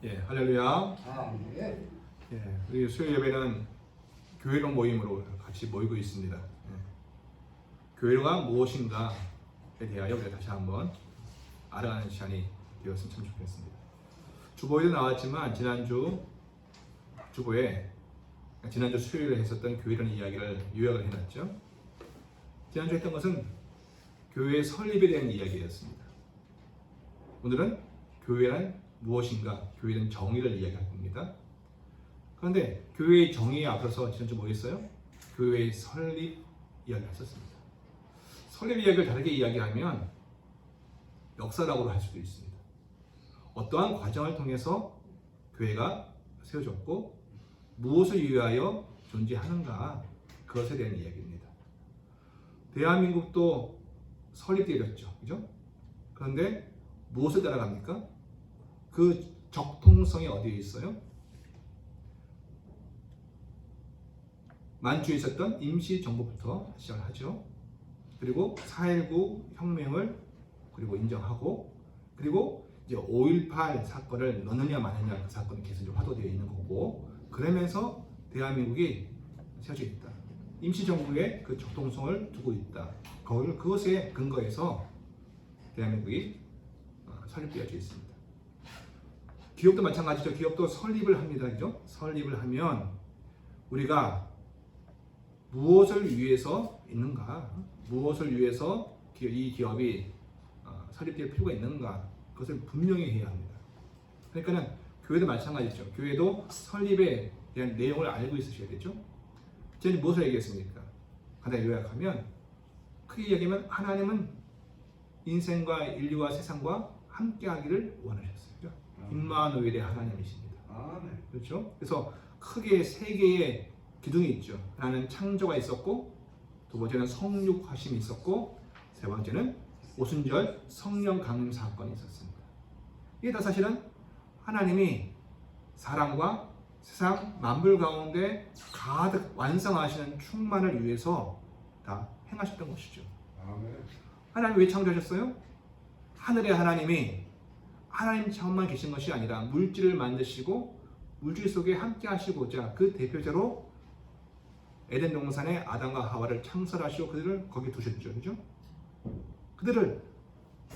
예, 할렐루야. 네. 예, 우리 수요 예배는 교회로 모임으로 같이 모이고 있습니다. 예. 교회가 무엇인가에 대하여 우리가 다시 한번 알아가는 시간이 되었으면 참 좋겠습니다. 주보에도 나왔지만 지난주 수요일에 했었던 교회라는 이야기를 요약을 해놨죠. 지난주 했던 것은 교회의 설립에 대한 이야기였습니다. 오늘은 교회란 무엇인가, 교회는 정의를 이야기할 겁니다. 그런데 교회의 정의에 앞서서 지난주 뭐 했어요? 교회의 설립 이야기를 했었습니다. 설립 이야기를 다르게 이야기하면 역사라고 할 수도 있습니다. 어떠한 과정을 통해서 교회가 세워졌고 무엇을 위하여 존재하는가, 그것에 대한 이야기입니다. 대한민국도 설립되었죠, 그죠? 그런데 무엇을 따라갑니까? 그 적통성이 어디에 있어요? 만주에 있었던 임시정부부터 시작을 하죠. 그리고 4.19 혁명을 그리고 인정하고, 그리고 이제 5.18 사건을 넣느냐 마느냐, 그 사건이 계속 화두되어 있는 거고, 그러면서 대한민국이 세워져 있다. 임시정부의 그 적통성을 두고 있다. 그것에 근거해서 대한민국이 설립되어져 있습니다. 기업도 마찬가지죠. 기업도 설립을 합니다. 그죠? 설립을 하면 우리가 무엇을 위해서 있는가, 무엇을 위해서 이 기업이 설립될 필요가 있는가, 그것을 분명히 해야 합니다. 그러니까는 교회도 마찬가지죠. 교회도 설립에 대한 내용을 알고 있으셔야 되죠. 제가 무엇을 얘기했습니까? 간단히 요약하면, 크게 얘기하면 하나님은 인생과 인류와 세상과 함께하기를 원하셨어요. 임마누엘의 하나님이십니다. 그렇죠? 그래서 크게 세 개의 기둥이 있죠. 하나는 창조가 있었고, 두 번째는 성육화심이 있었고, 세 번째는 오순절 성령 강림 사건이 있었습니다. 이게 다 사실은 하나님이 사람과 세상 만물 가운데 가득 완성하시는 충만을 위해서 다 행하셨던 것이죠. 하나님 왜 창조하셨어요? 하늘의 하나님이 하나님처럼만 계신 것이 아니라 물질을 만드시고 물질 속에 함께 하시고자 그 대표자로 에덴 동산에 아담과 하와를 창설하시고 그들을 거기 두셨죠. 그죠? 그들을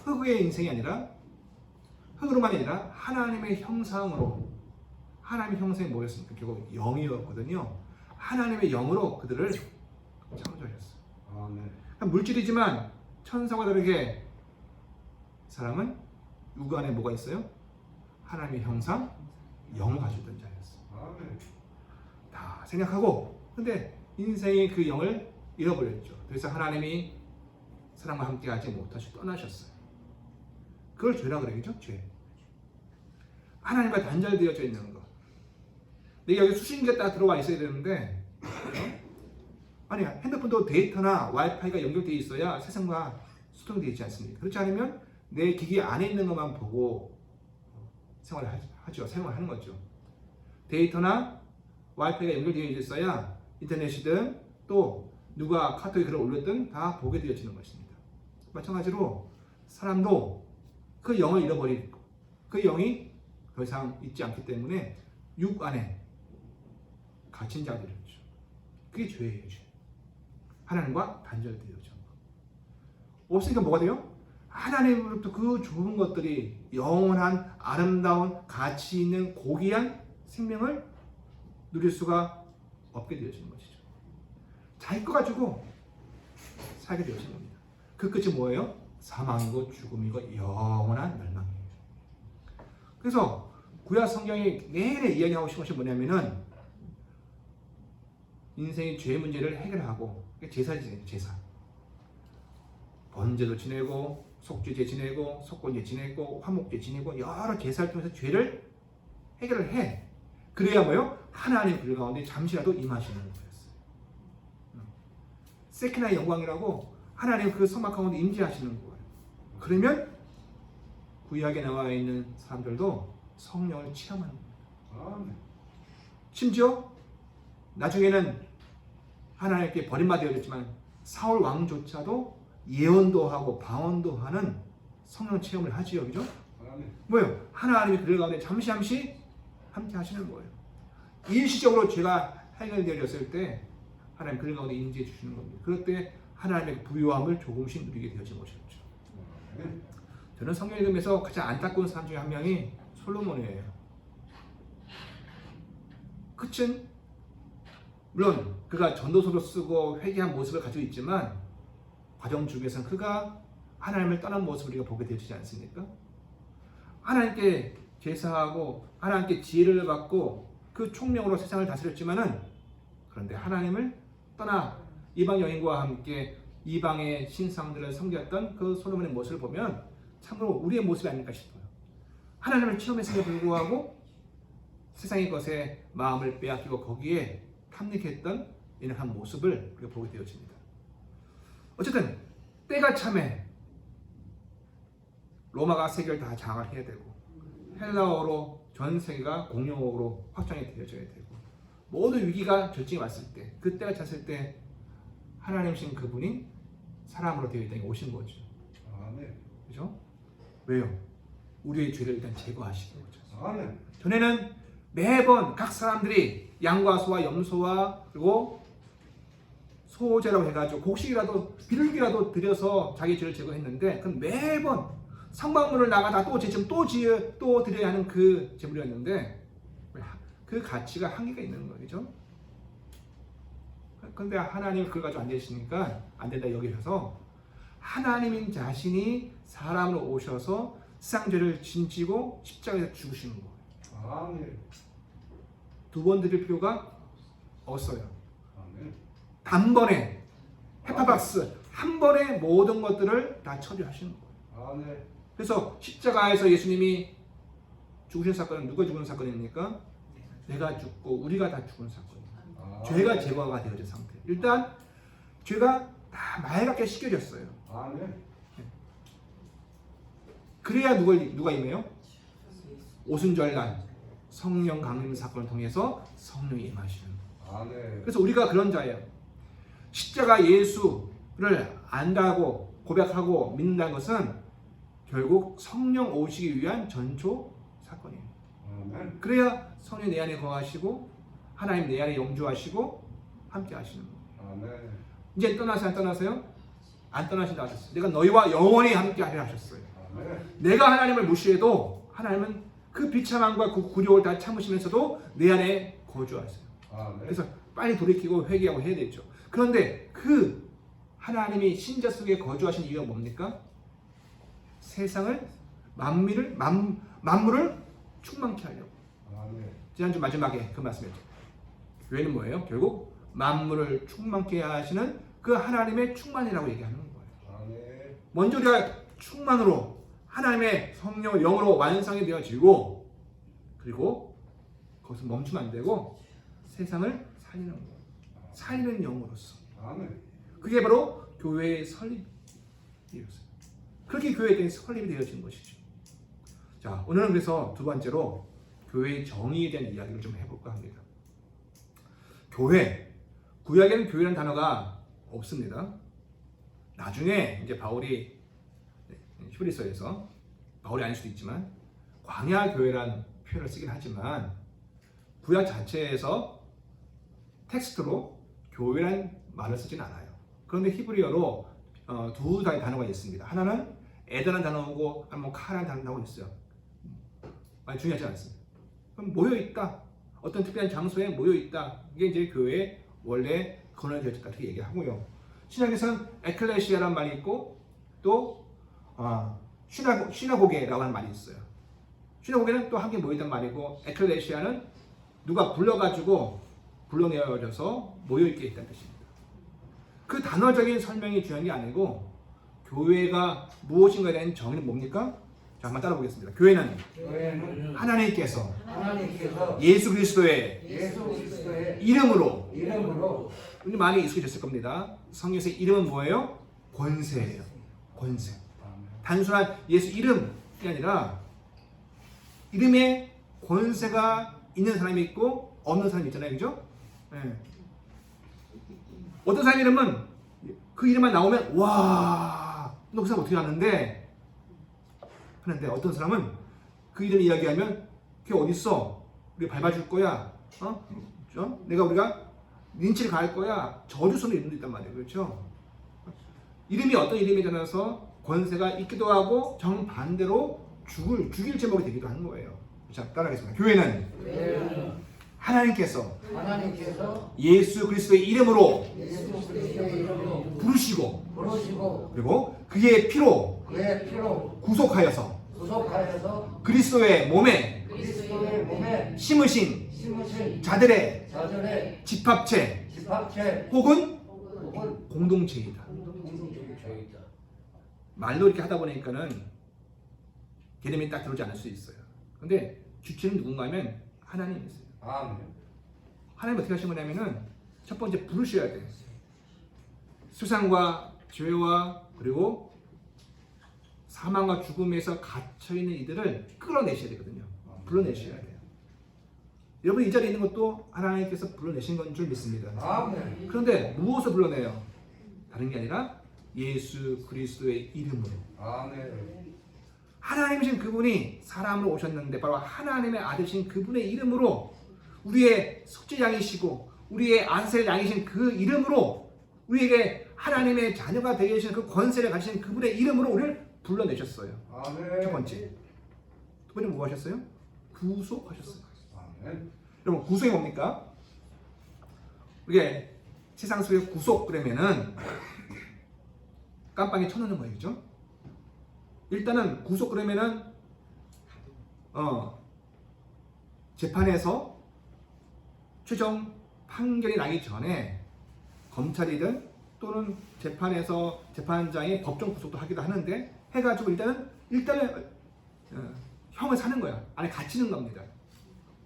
흙의 인생이 아니라, 흙으로만 아니라 하나님의 형상으로, 하나님의 형상이 뭐였습니까? 결국 영이었거든요. 하나님의 영으로 그들을 창조하셨어요. 그러니까 물질이지만 천사와 다르게 사람은 육안에 뭐가 있어요? 하나님의 형상, 영을 가졌던 자였어요. 다 생각하고, 근데 인생이 그 영을 잃어버렸죠. 그래서 하나님이 사람과 함께 하지 못하시고 떠나셨어요. 그걸 죄라 그래요, 그죠? 죄. 하나님과 단절되어져 있는 거. 근데 여기 수신기가 딱 들어와 있어야 되는데, 아니, 핸드폰도 데이터나 와이파이가 연결되어 있어야 세상과 소통되어 있지 않습니까? 그렇지 않으면 내 기기 안에 있는 것만 보고 생활을 하죠. 생활하는 거죠. 데이터나 와이파이가 연결되어 있어야 인터넷이든 또 누가 카톡에 글을 올렸든 다 보게 되어지는 것입니다. 마찬가지로 사람도 그 영을 잃어버리고 그 영이 더 이상 있지 않기 때문에 육 안에 갇힌 자들이죠. 그게 죄예요. 죄. 하나님과 단절되어져. 없으니까 뭐가 돼요? 하나님으로부터 그 좋은 것들이, 영원한 아름다운 가치 있는 고귀한 생명을 누릴 수가 없게 되어지는 것이죠. 자기 거 가지고 살게 되어지는 겁니다. 그 끝이 뭐예요? 사망이고 죽음이고 영원한 멸망이에요. 그래서 구약 성경이 내내 이야기하고 싶은 것이 뭐냐면은 인생의 죄 문제를 해결하고, 제사지, 제사. 번제도 지내고, 속죄제 지내고, 속건제 지내고, 화목제 지내고, 여러 제사를 통해서 죄를 해결을 해. 그래야 뭐요? 하나님의 그 가운데 잠시라도 임하시는 거였어요. 세키나의 영광이라고 하나님 그 성막 가운데 임재하시는 거예요. 그러면 구약에 나와 있는 사람들도 성령을 체험하는 겁니다. 심지어 나중에는 하나님께 버림받아야겠지만 사울 왕조차도 예언도 하고 방언도 하는 성령 체험을 하지요, 그죠? 뭐예요? 하나님이 그들 가운데 잠시 함께 하시는 거예요. 일시적으로 죄가 해결되어졌을 때 하나님 그들 가운데 인지해 주시는 겁니다. 그럴 때 하나님의 부유함을 조금씩 누리게 되어진 것이었죠. 저는 성경 읽으면서 가장 안타까운 사람 중에 한 명이 솔로몬이에요. 끝은 물론 그가 전도서로 쓰고 회개한 모습을 가지고 있지만 과정 중에서는 그가 하나님을 떠난 모습을 우리가 보게 되지 않습니까? 하나님께 제사하고 하나님께 지혜를 받고 그 총명으로 세상을 다스렸지만은 그런데 하나님을 떠나 이방 여인과 함께 이방의 신상들을 섬겼던 그 솔로몬의 모습을 보면 참으로 우리의 모습이 아닐까 싶어요. 하나님을 체험했음에 불구하고 세상의 것에 마음을 빼앗기고 거기에 탐닉했던 이런 한 모습을 우리가 보게 되어집니다. 어쨌든 때가 참에 로마가 세계를 다 장악을 해야 되고 헬라어로 전 세계가 공용어로 확장이 되어져야 되고 모든 위기가 절정에 왔을 때 그때가 찼을 때 하나님이신 그분이 사람으로 되어 있다는 게 오신 거죠. 그죠? 왜요? 우리의 죄를 일단 제거하시는 거죠. 전에는 매번 각 사람들이 양과 소와 염소와 그리고 소제라고 해가지고 곡식이라도 비둘기라도 들여서 자기 죄를 제거했는데 그건 매번 성막문을 나가다 또 제점 또 드려야 하는 그 제물이었는데 그 가치가 한계가 있는 거죠. 그런데 하나님은 그걸 가지고 안 되시니까 안 된다 여기셔서 하나님인 자신이 사람으로 오셔서 세상 죄를 짐지고 십자가에서 죽으시는 거예요. 두 번 드릴 필요가 없어요. 단번에 헤파박스 한 번에 모든 것들을 다 처리하시는 거예요. 그래서 십자가에서 예수님이 죽으신 사건은 누가 죽은 사건입니까? 내가 죽고 우리가 다 죽은 사건이에요. 죄가 제거가 되어진 상태. 일단 죄가 다 맑게 씻겨졌어요. 그래야 누가 임해요? 오순절날 성령 강림 사건을 통해서 성령이 임하시는 거예요. 그래서 우리가 그런 자예요. 십자가 예수를 안다고 고백하고 믿는다는 것은 결국 성령 오시기 위한 전초 사건이에요. 그래야 성령이 내 안에 거하시고 하나님 내 안에 영주하시고 함께 하시는 거예요. 이제 떠나세요? 안 떠나세요? 안 떠나신다 하셨어요. 내가 너희와 영원히 함께 하리라 하셨어요. 내가 하나님을 무시해도 하나님은 그 비참함과 그 굴욕을 다 참으시면서도 내 안에 거주하세요. 그래서 빨리 돌이키고 회개하고 해야 되죠. 그런데 그 하나님이 신자 속에 거주하신 이유가 뭡니까? 세상을 만물을 충만케 하려고. 지난주 마지막에 그 말씀이었죠. 교회는 뭐예요? 결국 만물을 충만케 하시는 그 하나님의 충만이라고 얘기하는 거예요. 먼저 우리가 충만으로 하나님의 성령 영으로 완성이 되어지고 그리고 거기서 멈추면 안 되고 세상을 살리는 거예요. 살리는 영으로서. 그게 바로 교회의 설립이었어요. 그렇게 교회에 설립이 되어진 것이죠. 자, 오늘은 그래서 두 번째로 교회의 정의에 대한 이야기를 좀 해볼까 합니다. 교회, 구약에는 교회라는 단어가 없습니다. 나중에 이제 바울이 히브리서에서 바울이 아닐 수도 있지만 광야 교회라는 표현을 쓰긴 하지만 구약 자체에서 텍스트로 교회라는 말을 쓰진 않아요. 그런데 히브리어로 두 가지 단어가 있습니다. 하나는 에다라는 단어고 한번 카라는 단어가 있어요. 많이 중요하지 않습니다. 그럼 모여 있다. 어떤 특별한 장소에 모여 있다. 이게 이제 교회의 원래 근원이 되었다 이렇게 얘기하고요. 신약에서는 에클레시아라는 말이 있고 또 시나고게라고 하는 말이 있어요. 시나고게는 또 함께 모이던 말이고 에클레시아는 누가 불러내어져서 모여있게 있다는 뜻입니다. 그 단어적인 설명이 중요한 게 아니고 교회가 무엇인가에 대한 정의는 뭡니까? 자, 한번 따라 보겠습니다. 교회는 하나님께서 예수 그리스도의 이름으로 우리 많이 익숙해졌을 겁니다. 성경에서 이름은 뭐예요? 권세예요. 권세. 단순한 예수 이름이 아니라 이름에 권세가 있는 사람이 있고 없는 사람이 있잖아요. 그죠? 네. 어떤 사람 이름은 그 이름만 나오면 와, 너 그 사람 어떻게 아는데? 하는데 어떤 사람은 그 이름 이야기하면 그게 어딨어? 우리 밟아줄 거야. 우리가 린치를 가할 거야. 저주 쓰는 이름도 있단 말이에요. 그렇죠? 이름이 어떤 이름에 따라서 권세가 있기도 하고 정반대로 죽일 제목이 되기도 하는 거예요. 자, 따라하겠습니다. 교회는 하나님께서 예수 그리스도의 이름으로 부르시고 그리고 그의 피로 구속하여서 그리스도의 몸에 심으신 자들의 집합체 혹은 공동체이다. 말로 이렇게 하다 보니까는 개념이 딱 들어오지 않을 수 있어요. 근데 주체는 누군가면 하나님이세요. 하나님 어떻게 하신 거냐면은 첫 번째 부르셔야 돼요. 수상과 죄와 그리고 사망과 죽음에서 갇혀있는 이들을 끌어내셔야 되거든요. 불러내셔야 돼요. 여러분 이 자리에 있는 것도 하나님께서 불러내신 건 줄 믿습니다. 그런데 무엇을 불러내요? 다른 게 아니라 예수 그리스도의 이름으로. 하나님이신 그분이 사람으로 오셨는데 바로 하나님의 아들이신 그분의 이름으로 우리의 속죄양이시고 우리의 안세를 양이신 그 이름으로 우리에게 하나님의 자녀가 되게 하시는 그 권세를 가지신 그분의 이름으로 우리를 불러내셨어요. 첫 번째. 두 번째 뭐 하셨어요? 구속하셨어요. 여러분 구속이 뭡니까? 우리가 세상 속에 구속 그러면은 깜빵에 쳐넣는 거예요. 그죠? 일단은 구속 그러면은 재판에서 최종 판결이 나기 전에 검찰이든 또는 재판에서 재판장이 법정 구속도 하기도 하는데 해가지고 일단은 형을 사는 거야. 안에 갇히는 겁니다.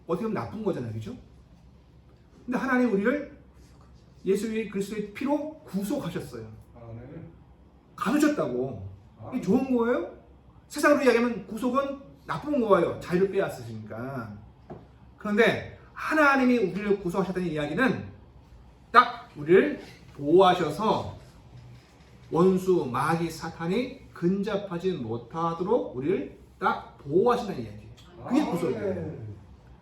어떻게 보면 나쁜 거잖아요. 그죠? 근데 하나님 우리를 예수 그리스도의 피로 구속하셨어요. 가두셨다고. 이게 좋은 거예요? 세상으로 이야기하면 구속은 나쁜 거예요. 자유를 빼앗으시니까. 그런데 하나님이 우리를 구속하셨다는 이야기는 딱 우리를 보호하셔서 원수, 마귀, 사탄이 근접하지 못하도록 우리를 딱 보호하신다는 이야기예요. 그게 구속이에요.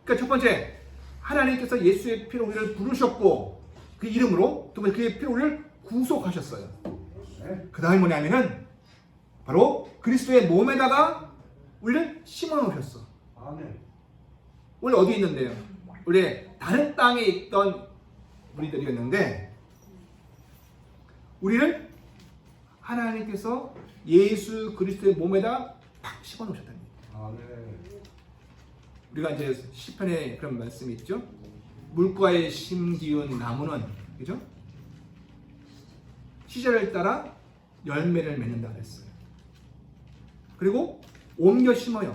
그러니까 첫 번째, 하나님께서 예수의 피로 우리를 부르셨고 그 이름으로 두 번째 그의 피로 우리를 구속하셨어요. 그 다음에 뭐냐면은 바로 그리스도의 몸에다가 우리를 심어놓으셨어. 원래 어디에 있는데요? 원래 다른 땅에 있던 우리들이었는데 우리를 하나님께서 예수 그리스도의 몸에다 팍 심어놓으셨다는 얘기예요. 우리가 이제 시편에 그런 말씀이 있죠. 물가에 심기운 나무는 그죠? 시절을 따라 열매를 맺는다 그랬어요. 그리고 옮겨 심어요.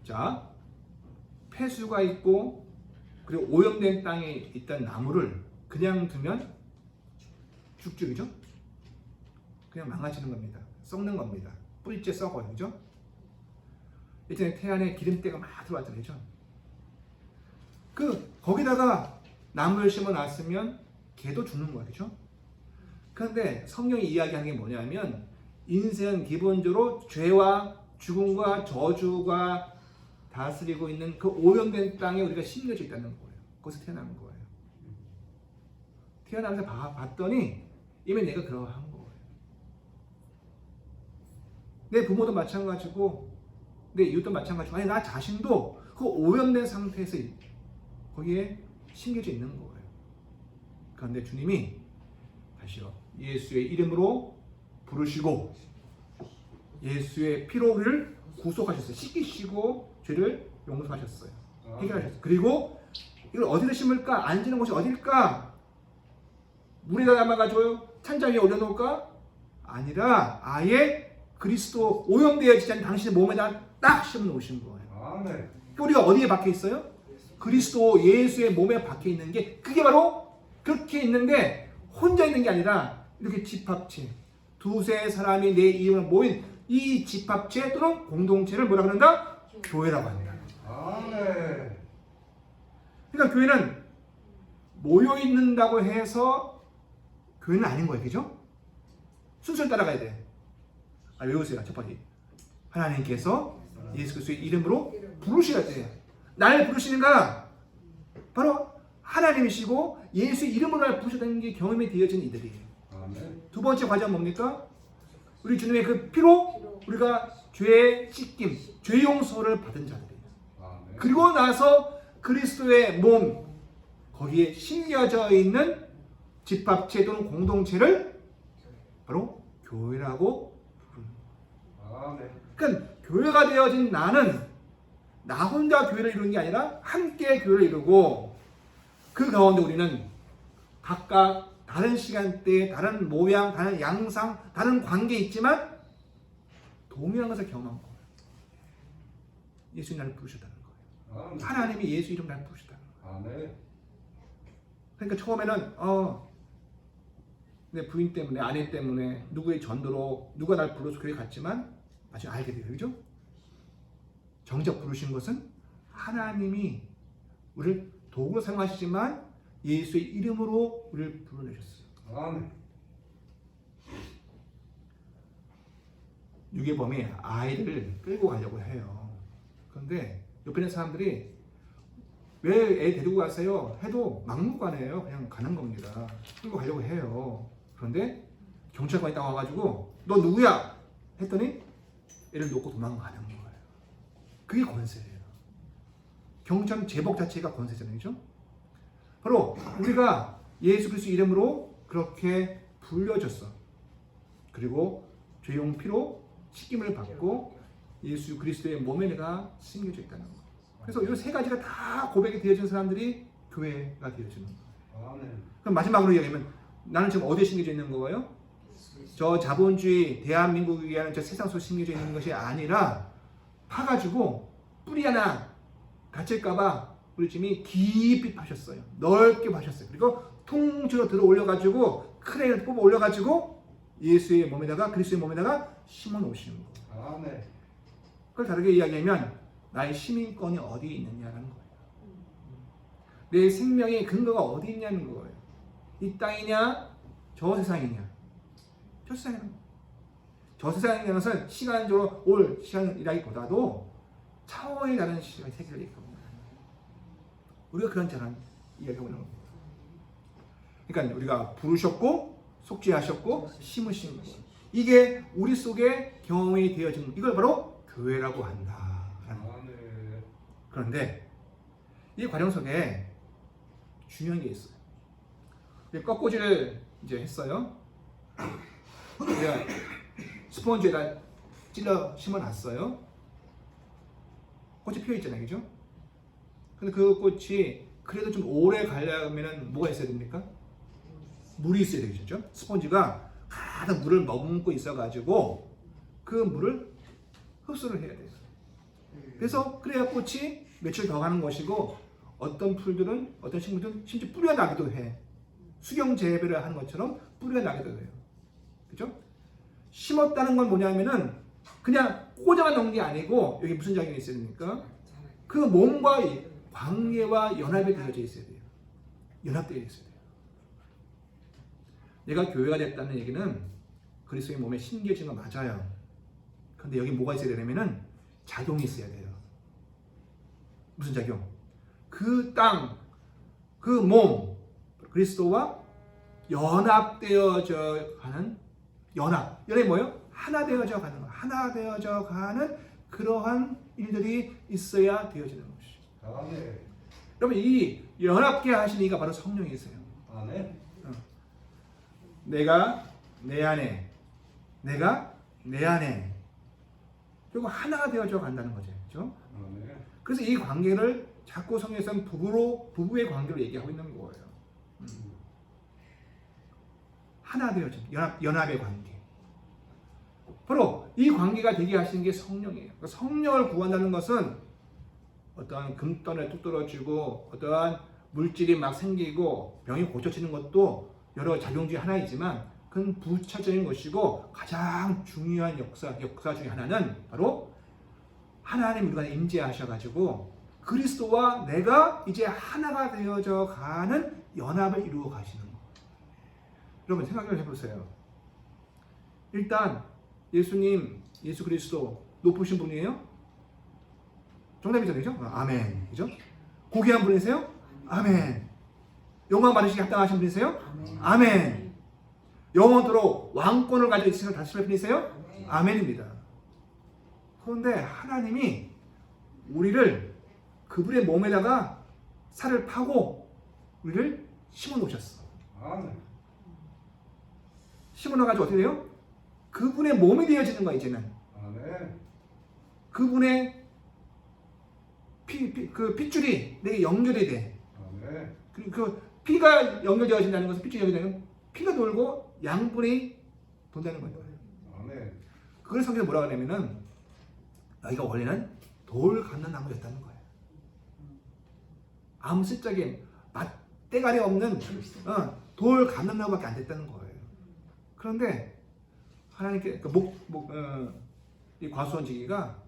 자, 폐수가 있고 그리고 오염된 땅에 있던 나무를 그냥 두면 죽죽이죠? 그냥 망가지는 겁니다. 썩는 겁니다. 뿌리째 썩어요. 그죠? 예전에 태안에 기름때가 막 들어왔잖아요. 그죠? 거기다가 나무를 심어 놨으면 개도 죽는 거야. 그죠? 그런데 성경이 이야기하는 게 뭐냐면 인생은 기본적으로 죄와 죽음과 저주가 다스리고 있는 그 오염된 땅에 우리가 심겨져 있다는 거예요. 거기서 태어나는 거예요. 태어나면서 봤더니 이미 내가 그러한 거예요. 내 부모도 마찬가지고 내 이웃도 마찬가지고 아니 나 자신도 그 오염된 상태에서 거기에 심겨져 있는 거예요. 그런데 주님이 다시요 예수의 이름으로 부르시고 예수의 피로 우리를 구속하셨어요. 씻기시고 죄를 용서하셨어요. 해결하셨어요. 그리고 이걸 어디다 심을까? 앉는 곳이 어딜까? 물에다 담아가지고 찬장 위에 올려놓을까? 아니라 아예 그리스도 오염되어지지 않은 당신의 몸에다 딱 심어놓으신 거예요. 그러니까 우리가 어디에 박혀 있어요? 그리스도 예수의 몸에 박혀 있는 게 그게 바로 그렇게 있는데 혼자 있는 게 아니라 이렇게 집합체 두세 사람이 내 이름으로 모인 이 집합체 또는 공동체를 뭐라 그런다? 교회라고 합니다. 그러니까 교회는 모여 있는다고 해서 교회는 아닌 거예요. 그죠? 순서를 따라가야 돼. 외우세요. 첫 번째. 하나님께서 예수 그리스도의 이름으로 부르셔야 돼요. 날 부르시는가? 바로 하나님이시고 예수의 이름으로 날 부르셨다는 게 경험이 되어진 이들이에요. 두 번째 과제는 뭡니까? 우리 주님의 그 피로 우리가 죄의 씻김, 죄 용서를 받은 자들이에요. 그리고 나서 그리스도의 몸, 거기에 심겨져 있는 집합체 또는 공동체를 바로 교회라고 부릅니다. 그러니까 교회가 되어진 나는 나 혼자 교회를 이루는 게 아니라 함께 교회를 이루고 그 가운데 우리는 각각 다른 시간대에 다른 모양, 다른 양상, 다른 관계에 있지만 동일한 것을 경험한 거예요. 예수님 나를 부르셨다는 거예요. 하나님이 예수 이름 나를 부르셨다는 거예요. 그러니까 처음에는 내 부인 때문에, 아내 때문에, 누구의 전도로 누가 날 불러서 교회 갔지만 나중에 알게 돼요. 그죠? 정작 부르신 것은 하나님이 우리를 도구로 사용하시지만 예수의 이름으로 우리를 불러내셨어요. 유괴범이 아이를 끌고 가려고 해요. 그런데 옆에 있는 사람들이 왜 애 데리고 가세요? 해도 막무가내예요. 그냥 가는 겁니다. 끌고 가려고 해요. 그런데 경찰관이 딱 와가지고 너 누구야? 했더니 애를 놓고 도망가는 거예요. 그게 권세예요. 경찰 제복 자체가 권세잖아요. 그죠? 바로 우리가 예수 그리스도 이름으로 그렇게 불려졌어. 그리고 죄용 피로 씻김을 받고 예수 그리스도의 몸에 내가 심겨져 있다는 거. 그래서 이 세 가지가 다 고백이 되어진 사람들이 교회가 되어지는 거예요. 그럼 마지막으로 얘기하면 나는 지금 어디에 심겨져 있는 거예요? 저 자본주의 대한민국에 의한 저 세상 속에 심겨져 있는 것이 아니라 파가지고 뿌리 하나 다칠까봐 우리 주님이 깊이 파셨어요. 넓게 파셨어요. 그리고 통째로 들어 올려가지고 크레인을 뽑아 올려가지고 예수의 몸에다가 그리스도의 몸에다가 심어 놓으시는 거예요. 그걸 다르게 이야기하면 나의 시민권이 어디에 있느냐는 거예요. 내 생명의 근거가 어디 있냐는 거예요. 이 땅이냐 저 세상이냐. 저 세상이냐. 저 세상이라는 것은 시간적으로 올 시간이라기보다도 차원이 다른 시간 세계를 얘기합니다. 우리가 그런 자란 이야기하고 있는 겁니다. 그러니까 우리가 부르셨고 속죄하셨고 심으신 것. 이게 우리 속에 경험이 되어진 이걸 바로 교회라고 한다. 그런데 이 과정 속에 중요한 게 있어요. 꺾꽂이를 이제 했어요. 제가 스펀지에다 찔러 심어놨어요. 꽃이 피어 있잖아요, 그죠? 근데 그 꽃이 그래도 좀 오래 가려면 뭐가 있어야 됩니까? 물이 있어야 되겠죠? 스펀지가 가득 물을 머금고 있어가지고 그 물을 흡수를 해야 돼요. 그래서 그래야 꽃이 며칠 더 가는 것이고 어떤 풀들은 어떤 식물들은 심지어 뿌리가 나기도 해. 수경 재배를 하는 것처럼 뿌리가 나기도 해요. 그죠? 심었다는 건 뭐냐면은 그냥 꽂아 놓은 게 아니고 여기 무슨 작용이 있어야 됩니까? 그 몸과 관계와 연합이 되어져 있어야 돼요. 연합되어 있어야 돼요. 내가 교회가 됐다는 얘기는 그리스도의 몸에 심겨진 거 맞아요. 그런데 여기 뭐가 있어야 되냐면은 작용이 있어야 돼요. 무슨 작용? 그 땅, 그 몸, 그리스도와 연합되어져 가는 연합이 뭐예요? 하나 되어져 가는 거. 하나 되어져 가는 그러한 일들이 있어야 되어지는 것이죠. 네. 여러분 이 연합케 하신 이가 바로 성령이세요. 네. 내가 내 안에, 내가 내 안에. 그리고 하나가 되어져 간다는 거죠. 그렇죠? 네. 그래서 이 관계를 자꾸 성경에서는 부부의 관계로 얘기하고 있는 거예요. 하나 되어진 연합의 관계. 바로 이 관계가 되게 하시는 게 성령이에요. 그러니까 성령을 구한다는 것은 어떠한 금덩이를 뚝 떨어지고 어떠한 물질이 막 생기고 병이 고쳐지는 것도 여러 작용 중에 하나이지만 그건 부차적인 것이고 가장 중요한 역사 중에 하나는 바로 하나님 우리가 임재하셔가지고 그리스도와 내가 이제 하나가 되어져 가는 연합을 이루어 가시는 거예요. 여러분 생각을 해보세요. 일단 예수님 예수 그리스도 높으신 분이에요? 정답이죠, 그죠? 아멘, 그죠? 고귀한 분이세요? 아멘. 영광 받으시기 합당하신 분이세요? 아멘. 영원토록 왕권을 가지고 있으신 다스릴 분이세요? 아멘입니다. 그런데 하나님이 우리를 그분의 몸에다가 살을 파고 우리를 심어 놓으셨어. 심어 놓아가지고 어떻게 돼요? 그분의 몸이 되어지는 거야, 이제는. 그분의 그 핏줄이 내게 연결이 돼. 그 피가 연결되어진다는 것은 핏줄이 연결되는 피가 돌고 양분이 돈다는 거예요. 그걸 성경에 뭐라고 하냐면은 너희가 원래는 돌 감는 나무였다는 거예요. 아무 실적인 때가리 없는 돌 감는 나무밖에 안 됐다는 거예요. 그런데 하나님께 이 과수원지기가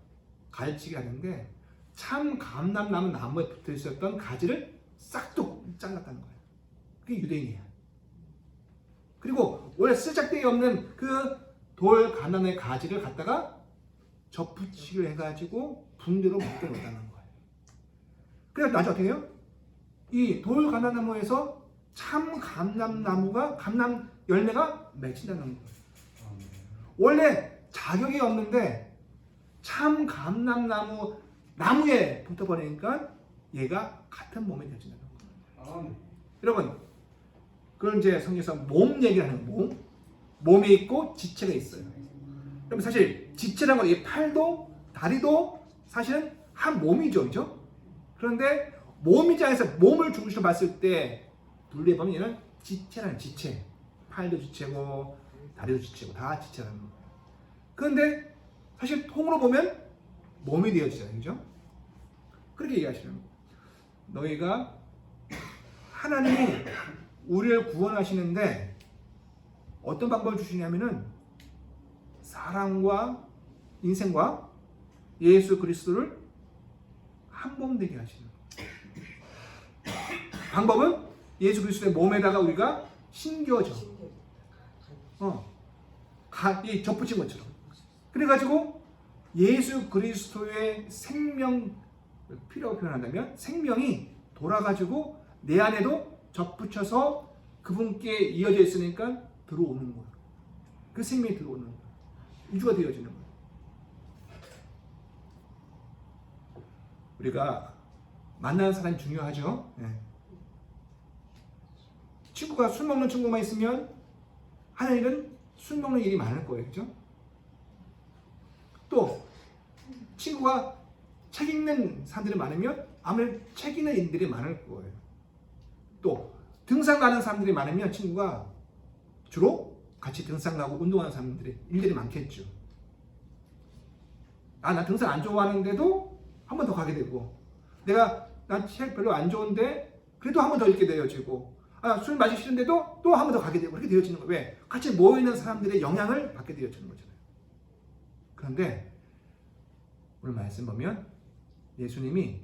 가지치기 하는데 참 감람나무 나무에 붙어 있었던 가지를 싹둑 잘랐다는 거예요. 그게 유대인이에요. 그리고 원래 쓸짝대기 없는 그 돌 감람나무의 가지를 갖다가 접붙이기를 해가지고 붕대로 묶여 놓았다는 거예요. 그래서 나중에 어떻게 해요? 이 돌 감람나무에서 참 감람나무가 감람 열매가 맺힌다는 거예요. 원래 자격이 없는데 참 감람나무 나무에 붙어버리니까 얘가 같은 몸이 되어진다는 거예요. 여러분, 그걸 이제 성경에서 몸 얘기를 하는 몸. 몸에 있고 지체가 있어요. 그럼 사실 지체라는 건 이 팔도 다리도 사실은 한 몸이죠, 그죠? 그런데 몸 입장에서 몸을 중심으로 봤을 때 분리해보면 얘는 지체라는 지체. 팔도 지체고 다리도 지체고 다 지체라는 거예요. 그런데 사실 통으로 보면 몸이 되어지잖아요, 그죠? 그렇게 얘기하시는 거예요. 너희가 하나님이 우리를 구원하시는데 어떤 방법을 주시냐면은 사랑과 인생과 예수 그리스도를 한 몸 되게 하시는 거예요. 방법은 예수 그리스도의 몸에다가 우리가 신겨져. 이 접붙인 것처럼. 그래가지고 예수 그리스도의 생명, 필요하고 표현한다면 생명이 돌아가지고 내 안에도 접붙여서 그분께 이어져 있으니까 들어오는 거예요. 그 생명이 들어오는 거예요. 유주가 되어지는 거예요. 우리가 만나는 사람이 중요하죠. 네. 친구가 술 먹는 친구만 있으면 하는 일은 술 먹는 일이 많을 거예요. 그죠? 또 친구가 책 읽는 사람들이 많으면 아무래도 책 읽는 일들이 많을 거예요. 또 등산 가는 사람들이 많으면 친구가 주로 같이 등산 가고 운동하는 사람들이 일들이 많겠죠. 나 등산 안 좋아하는데도 한 번 더 가게 되고, 난 책 별로 안 좋은데 그래도 한 번 더 읽게 되어지고, 술 마시기 싫은데도 또 한 번 더 가게 되고, 그렇게 되어지는 거예요. 왜? 같이 모여있는 사람들의 영향을 받게 되어지는 거잖아요. 그런데 오늘 말씀 보면 예수님이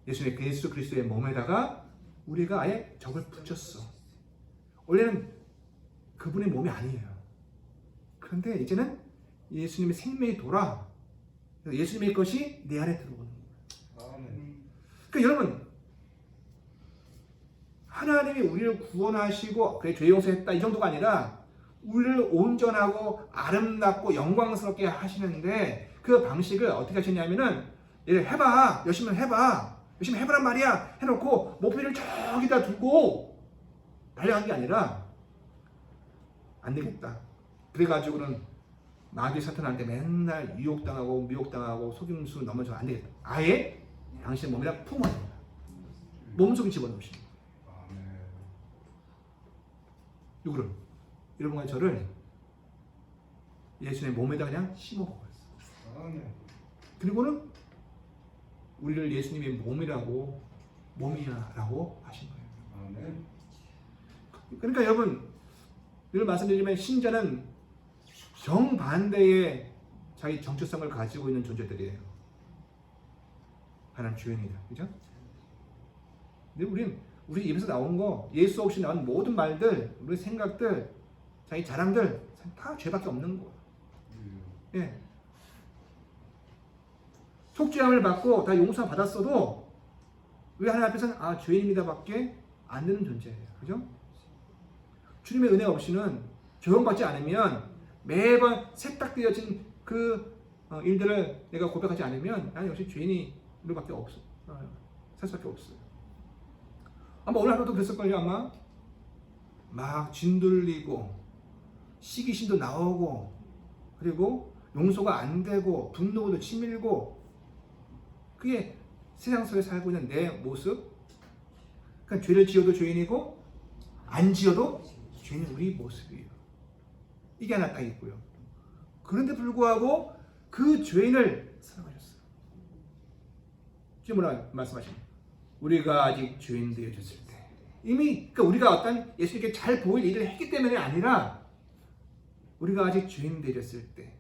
예수 그리스도의 몸에다가 우리가 아예 적을 붙였어. 원래는 그분의 몸이 아니에요. 그런데 이제는 예수님의 생명이 돌아 예수님의 것이 내 안에 들어오는 거예요. 그러니까 여러분, 하나님이 우리를 구원하시고 그래 죄 용서했다 이 정도가 아니라 우리를 온전하고 아름답고 영광스럽게 하시는데 그 방식을 어떻게 하시냐면은 해봐, 열심히 해보란 말이야 해놓고 목표를 저기다 두고 달려간 게 아니라 안 되겠다. 그래가지고는 마귀 사탄한테 맨날 유혹당하고 미혹당하고 속임수 넘어져 안 되겠다. 아예 당신의 몸에다 품어냅니다. 몸속에 집어넣으십니다. 누구를? 여러분과 저를 예수의 몸에다 그냥 심어버렸어. 그리고는 우리를 예수님의 몸이라고 하신 거예요. 그러니까 여러분, 늘 말씀드리지만 신자는 정반대의 자기 정체성을 가지고 있는 존재들이에요. 하나님 주인이다. 그죠? 근데 우리 입에서 나온 거, 예수 없이 나온 모든 말들, 우리 생각들, 자기 자랑들 다 죄밖에 없는 거예요. 예. 속죄함을 받고 다 용서 받았어도 왜 하나님 앞에서는 죄인입니다밖에 안 되는 존재예요. 그죠? 주님의 은혜 없이는 조용받지 않으면 매번 세탁되어진 그 일들을 내가 고백하지 않으면 나는 역시 죄인이 우리밖에 없어. 살 수밖에 없어요. 아마 오늘 하루도 그랬을걸요. 아마 막 진돌리고 시기심도 나오고 그리고 용서가 안 되고 분노도 치밀고 그게 세상 속에 살고 있는 내 모습. 그러니까 죄를 지어도 죄인이고 안 지어도 죄인은 우리 모습이에요. 이게 하나 딱 있고요. 그런데 불구하고 그 죄인을 사랑하셨어요. 지금 뭐라 말씀하십니까? 우리가 아직 죄인 되어졌을 때 이미 그러니까 우리가 어떤 예수님께 잘 보일 일을 했기 때문이 아니라 우리가 아직 죄인 되어졌을 때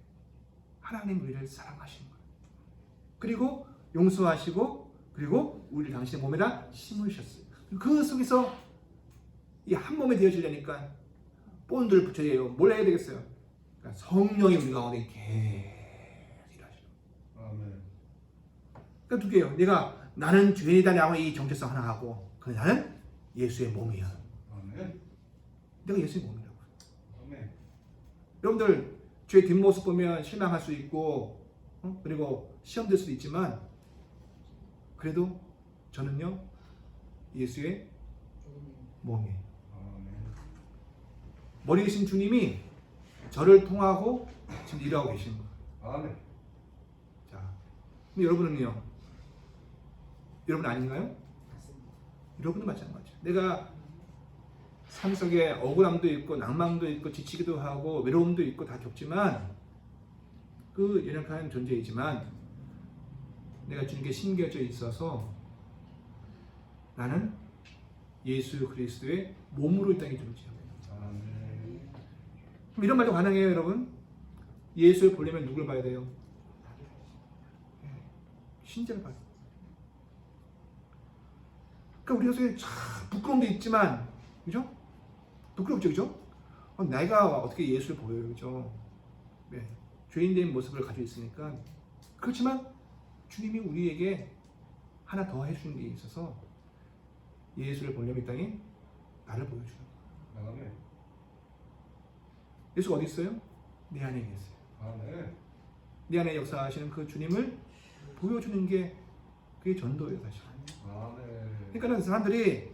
하나님 우리를 사랑하시는 거예요. 그리고 용서하시고 그리고 우리를 당신의 몸에다 심으셨어요. 그 속에서 이 한 몸이 되어지려니까 본드를 붙여야 해요. 뭘 해야 되겠어요? 그러니까 성령이 우리 가운데 계속 일하시는 거예요. 그러니까 두 개예요. 나는 죄인이다라고 이 정체성 하나 하고 나는 예수의 몸이야. 내가 예수의 몸이라고. 여러분들 죄 뒷모습 보면 실망할 수 있고 그리고 시험될 수도 있지만 그래도 저는요 예수의 몸이에요. 머리 계신 주님이 저를 통하고 지금 일하고 계시는 거예요. 자, 그럼 여러분은요? 여러분 아닌가요? 여러분도 마찬가지예요. 내가 삶 속에 억울함도 있고 낭만도 있고 지치기도 하고 외로움도 있고 다 겪지만 그 연약한 존재이지만 내가 주님께 심겨져 있어서 나는 예수 그리스도의 몸으로 이 땅에 존재합니다. 그럼 이런 말도 가능해요, 여러분? 예수를 보려면 누굴 봐야 돼요? 신자를 봐요. 그러니까 우리 속에 참 부끄러움도 있지만, 그죠? 부끄럽죠, 그죠? 내가 어떻게 예수를 보여요, 그죠? 네. 죄인된 모습을 가지고 있으니까. 그렇지만 주님이 우리에게 하나 더 해주는 게 있어서 예수를 보려면 이 땅에 나를 보여주는 거예요. 예수가 어디 있어요? 내 안에 계세요. 내 안에 역사하시는 그 주님을 보여주는 게 그게 전도예요, 사실. 그러니까 사람들이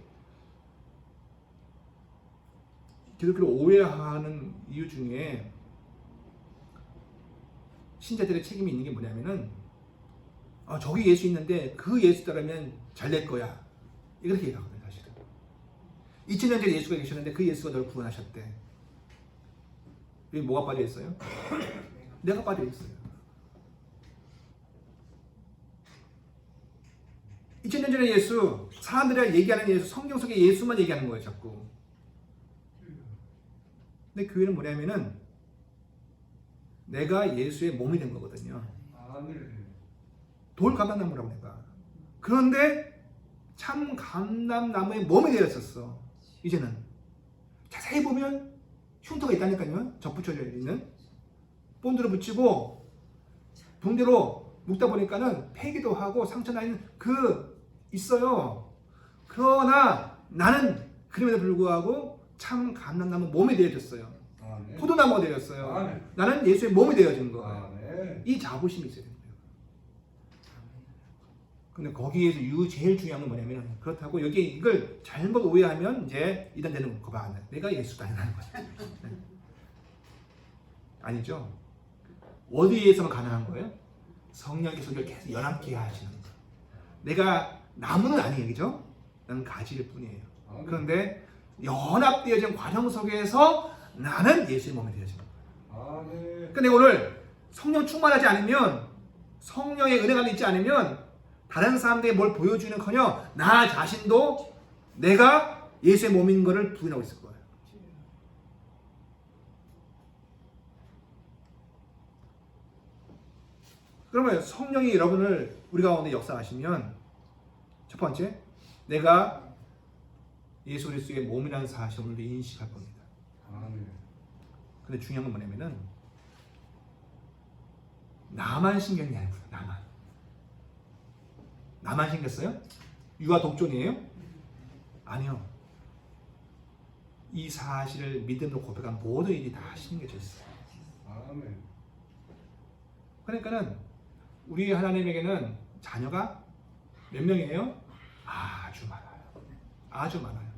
기독교를 오해하는 이유 중에 신자들의 책임이 있는 게 뭐냐면은 저기 예수 있는데 그 예수 따르면 잘 될 거야. 이렇게 얘기하거든요, 사실은. 2000년 전에 예수가 계셨는데 그 예수가 널 구원하셨대. 여기 뭐가 빠져 있어요? 내가 빠져 있어요. 2000년 전에 예수, 사람들이 얘기하는 예수, 성경 속의 예수만 얘기하는 거예요, 자꾸. 근데 교회는 뭐냐면은 내가 예수의 몸이 된 거거든요. 돌 감람나무라고 내가. 그런데 참 감람나무의 몸이 되었었어. 이제는 자세히 보면 흉터가 있다니까요. 접붙여져 있는 본드로 붙이고 붕대로 묶다 보니까는 폐기도 하고 상처 나 있는 있어요. 그러나 나는 그럼에도 불구하고 참 감람나무 몸이 되어졌어요. 포도나무가 되었어요. 나는 예수의 몸이 되어진 거예요. 이 자부심이 있어야 돼요. 근데 거기에서 제일 중요한 건 뭐냐면 그렇다고 여기 이걸 잘못 오해하면 이제 이단 되는 거 봐. 내가 예수도 아니라는 거죠. 아니죠. 어디에서만 가능한 거예요? 성령께서 우리를 계속 연합케 하시는 거예요. 내가 나무는 아니에요, 그죠? 나는 가지일 뿐이에요. 그런데 연합되어진 과정 속에서 나는 예수의 몸이 되어지는 거예요. 그러니까 내가 오늘 성령 충만하지 않으면 성령의 은혜가 있지 않으면 다른 사람들에게 뭘 보여주는커녕 나 자신도 내가 예수의 몸인 것을 부인하고 있을 거예요. 그러면 성령이 여러분을 우리 가운데 역사하시면 첫 번째, 내가 예수 그리스도의 몸이라는 사실을 인식할 겁니다. 근데 중요한 건 뭐냐면은 나만 신경이 아니구나. 나만 신겼어요? 유아 독존이에요? 아니요. 이 사실을 믿음으로 고백한 모든 일이 다 신겨져 있어요. 아멘. 그러니까는 우리 하나님에게는 자녀가 몇 명이에요? 아주 많아요. 아주 많아요.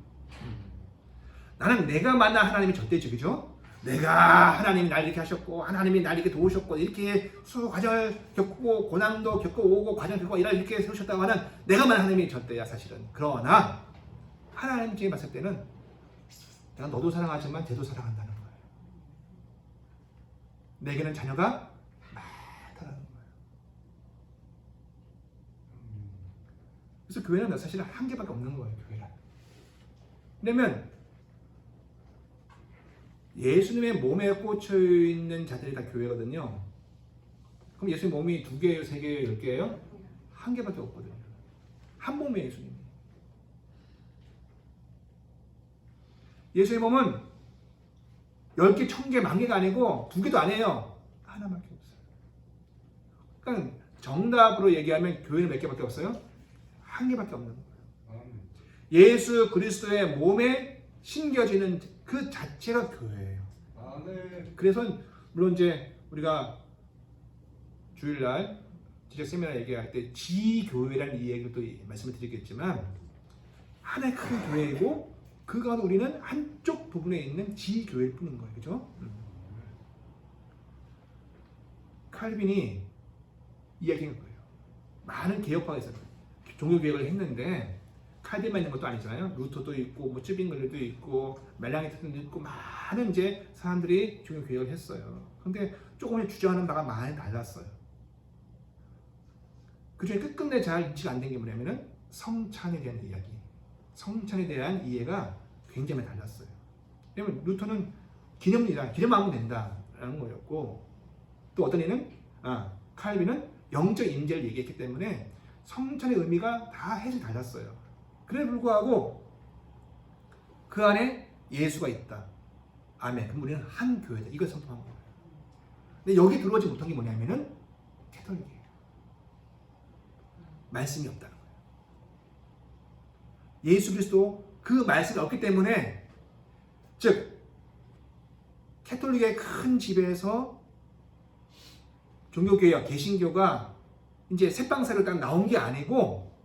나는 내가 만난 하나님이 절대적이죠. 내가 하나님이 날 이렇게 하셨고 하나님이 날 이렇게 도우셨고 이렇게 수 과정을 겪고 고난도 겪어오고 과정 겪고 이렇게 세우셨다고 하는 내가 만난 하나님이 절대야 사실은. 그러나 하나님 중에 봤을 때는 내가 너도 사랑하지만 쟤도 사랑한다는 거예요. 내게는 자녀가 많다는 거예요. 그래서 교회는 사실은 한 개밖에 없는 거예요. 교회는. 왜냐면 예수님의 몸에 꽂혀 있는 자들이 다 교회거든요. 그럼 예수님 몸이 2개예요, 3개예요, 10개예요? 한 개밖에 없거든요. 한 몸에 예수님이. 예수의 몸은 10개, 1000개, 10,000개가 아니고 2개도 아니에요. 하나밖에 없어요. 그러니까 정답으로 얘기하면 교회는 몇 개밖에 없어요? 한 개밖에 없는 거예요. 예수 그리스도의 몸에 심겨지는 그 자체가 교회예요. 그래서 물론 이제 우리가 주일날 지적 세미나 얘기할 때 지교회라는 이 얘기를 또 말씀을 드리겠지만 하나의 큰 교회이고 그 가운데 우리는 한쪽 부분에 있는 지교회일 뿐인 거예요. 그죠? 칼빈이 이야기한 거예요. 많은 개혁파가 있어요. 종교개혁을 했는데 칼빈만 있는 것도 아니잖아요. 루터도 있고 뭐 쯔빙글도 있고 멜랑이트도 있고 많은 이제 사람들이 종교개혁을 했어요. 근데 조금씩 주장하는 바가 많이 달랐어요. 그 중에 끝끝내 잘 일치가 안 된 게 뭐냐면은 성찬에 대한 이야기. 성찬에 대한 이해가 굉장히 달랐어요. 왜냐면 루터는 기념이다. 기념하면 된다라는 거였고 또 어떤 이는 칼빈은 영적 임재를 얘기했기 때문에 성찬의 의미가 다 해석이 달랐어요. 그래 불구하고 그 안에 예수가 있다. 아멘. 그럼 우리는 한 교회다. 이걸 선포한 거예요. 근데 여기 들어오지 못한 게 뭐냐면은 캐톨릭이에요. 말씀이 없다는 거예요. 예수 그리스도 그 말씀이 없기 때문에 즉 캐톨릭의 큰 집에서 종교개혁, 개신교가 이제 새방사로 딱 나온 게 아니고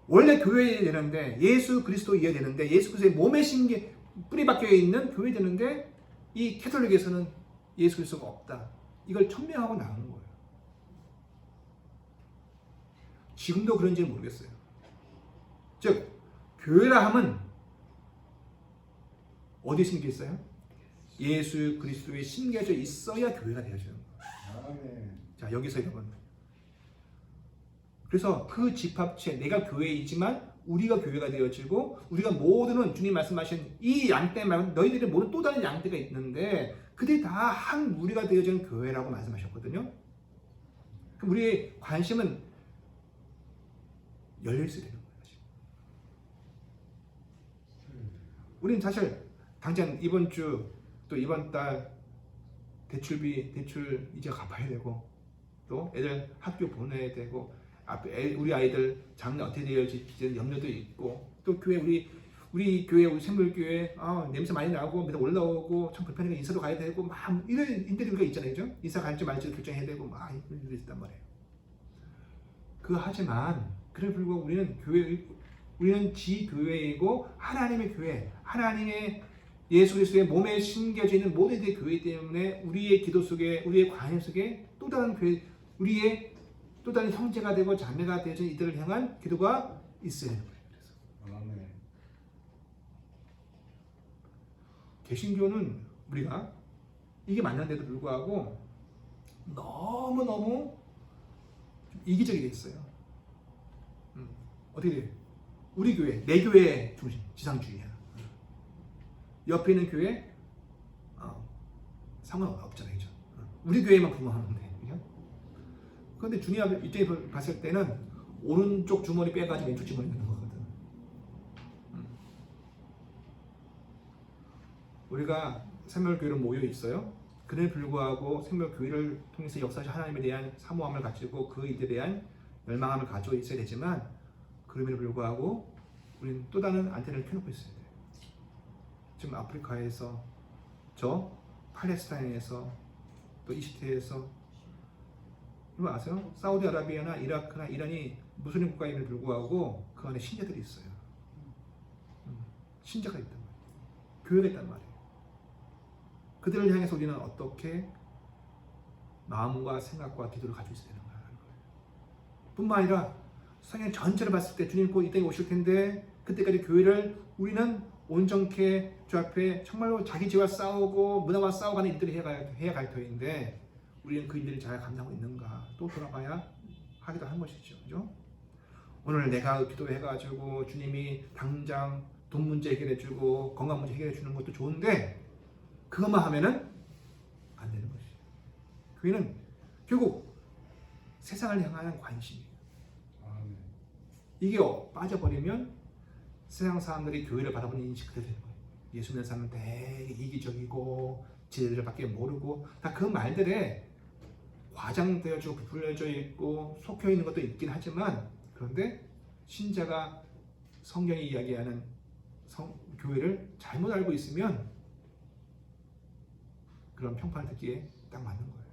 원래 교회에 되는데 예수 그리스도 이해야 되는데 예수 그리스도의 몸에 신게 뿌리 박혀 있는 교회 되는데 이 캐톨릭에서는 예수 그리스도가 없다. 이걸 천명하고 나오는 거예요. 지금도 그런지는 모르겠어요. 즉 교회라 함은 어디에 심겨 있어요? 예수 그리스도에 심겨져 있어야 교회가 되어지는 거예요. 자 여기서 여러분. 그래서 그 집합체 내가 교회이지만 우리가 교회가 되어지고 우리가 모두는 주님 말씀하신 이 양떼 말고 너희들이 모두 또 다른 양떼가 있는데 그들이 다 한 무리가 되어지는 교회라고 말씀하셨거든요. 그럼 우리의 관심은 열려 있어야 되는 거예요. 우리는 사실 당장 이번 주 또 이번 달 대출 이제 갚아야 되고 또 애들 학교 보내야 되고 우리 아이들 장래 어떻게 되어질지 염려도 있고 또 교회 우리 교회 우리 샘물교회 냄새 많이 나고 밑에 올라오고 참 불편하게 인사도 가야 되고 막 이런 인테리어가 있잖아요. 그죠? 인사 갈지 말지도 결정해야 되고 막 이런 일이 있단 말이에요. 하지만 그래 불구하고 우리는 지교회이고 하나님의 교회, 하나님의 예수 그리스도의 몸에 심겨져 있는 모든 이들의 교회 때문에 우리의 기도 속에, 우리의 관심 속에 또 다른 교회, 우리의 또 다른 형제가 되고 자매가 되어진 이들을 향한 기도가 있어야 되는 거예요. 그래서 개신교는 우리가 이게 맞는데도 불구하고 너무너무 이기적이 돼 있어요. 어떻게 돼요? 우리 교회, 내 교회 중심, 지상주의야. 옆에 있는 교회 상관없잖아요. 그죠? 우리 교회만 부흥하는데. 그죠? 그런데 주님 입장에 봤을 때는 오른쪽 주머니 빼가지고 왼쪽 주머니 넣는 거거든. 우리가 새마을교회로 모여 있어요. 그럼에도 불구하고 생명교회를 통해서 역사하신 하나님에 대한 사모함을 가지고 그 일에 대한 열망함을 가지고 있어야 되지만 그럼에도 불구하고 우리는 또 다른 안테나를 켜놓고 있어야 돼요. 지금 아프리카에서 저 팔레스타인에서 또 이집트에서 여러분 아세요? 사우디아라비아나 이라크나 이란이 무슬림 국가임에도 불구하고 그 안에 신자들이 있어요. 신자가 있단 말이에요. 교회가 있단 말이에요. 그들을 향해서 우리는 어떻게 마음과 생각과 기도를 가지고 있어야 되는 거예요. 뿐만 아니라 성경 전체를 봤을 때 주님 곧 이 땅에 오실 텐데 그때까지 교회를 우리는 온전케 주 앞에 정말로 자기 죄와 싸우고 문화와 싸워가는 일들을 해야 갈 터인데 우리는 그 일들을 잘 감당하고 있는가 또 돌아봐야 하기도 한 것이죠. 그죠? 오늘 내가 기도해가지고 주님이 당장 돈 문제 해결해주고 건강 문제 해결해주는 것도 좋은데 그것만 하면은 안 되는 것이에요. 교회는 결국 세상을 향한 관심이에요. 이게 빠져버리면 세상 사람들이 교회를 바라보는 인식이 그대로 되는 거예요. 예수 믿는 사람은 되게 이기적이고 제대로 밖에 모르고 다 그 말들에 과장되어지고 부풀려져 있고 속혀 있는 것도 있긴 하지만 그런데 신자가 성경이 이야기하는 교회를 잘못 알고 있으면 그런 평판을 듣기에 딱 맞는 거예요.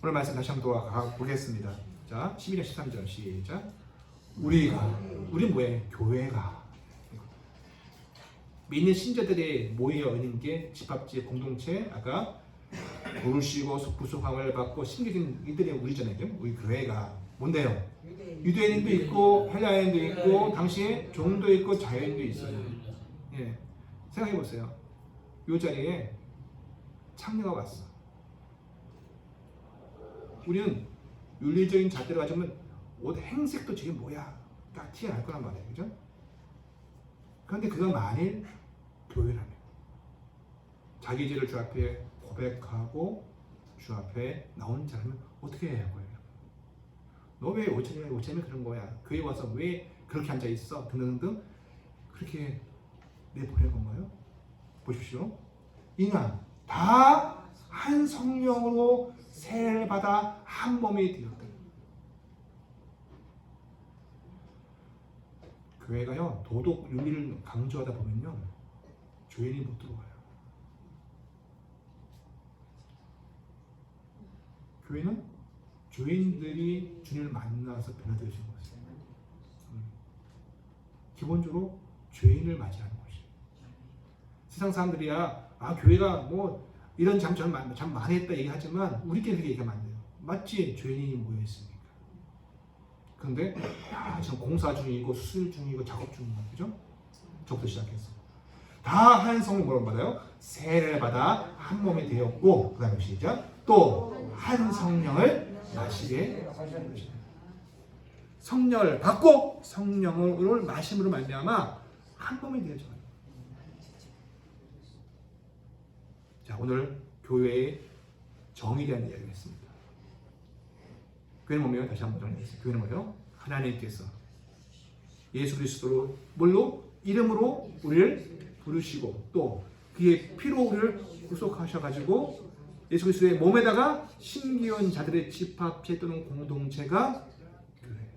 오늘 말씀 다시 한번 돌아가 보겠습니다. 자, 12장 13절 시작. 우리 뭐예요? 교회가 믿는 신자들이 모여 있는 게 집합지 공동체 아까 부르시고 부속함을 받고 심겨진 이들이 우리잖아요. 우리 교회가 뭔데요? 유대인도 있고 헬라인도 있고 당시에 종도 있고 자유인도 있어요. 예, 생각해 보세요. 이 자리에 창녀가 왔어. 우리는 윤리적인 잣대로 가지면 옷 행색도 저게 뭐야? 딱 티가 날 거란 말이에요. 그죠? 그런데 그가 만일 교회라면 자기 죄를 주 앞에 고백하고 주 앞에 나오는 자라면 어떻게 해야 하고요? 너 왜 어쩌면 그런 거야? 교회 와서 왜 그렇게 앉아 있어? 등등등 그렇게 내보낸 건가요? 보십시오. 이나 다 한 성령으로 세례를 받아 한 몸이 되었다. 교회가요 도덕 윤리를 강조하다 보면요 죄인이 못 들어와요. 교회는 죄인들이 주님을 만나서 변화되어지는 것이에요. 기본적으로 죄인을 맞이하는 것이에요. 세상 사람들이야 교회가 뭐 이런 참 많이 했다 얘기하지만 우리끼리 그렇게 얘기하면 안 돼요. 맞지? 죄인이 모여 있으니까. 그런데 지금 공사 중이고 수술 중이고 작업 중이고 그죠? 저부터 시작해서 다 한 성을 뭐라고 받아요? 세례를 받아 한 몸이 되었고 그 다음에 시작 또 한 성령을 마시게 성령을 받고 성령을 마심으로 말미암아 한 몸이 되어져요. 자, 오늘 교회의 정의에 대한 이야기를 했습니다. 교회는 뭐예요? 다시 한번 정리해주세요. 교회는 뭐예요? 하나님께서 예수 그리스도로 뭘로? 이름으로 우리를 부르시고 또 그의 피로 우리를 구속하셔가지고 예수 그리스도의 몸에다가 신기한 자들의 집합체 또는 공동체가 교회예요.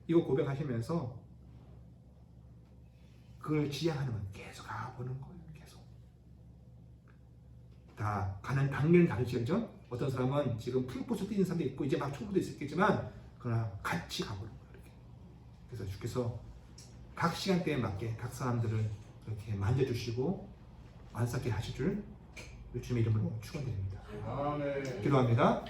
이거 고백하시면서 그걸 지향하는 건 계속 가보는 거예요. 다 가는 단계는 다르죠. 그죠? 어떤 사람은 지금 풀코스 뛰는 사람도 있고 이제 막 초보도 있겠지만 그러나 같이 가보는 거예요. 이렇게. 그래서 주께서 각 시간대에 맞게 각 사람들을 이렇게 만져주시고 완삭하게 하실 줄 주님의 이름으로 축원드립니다. 기도합니다.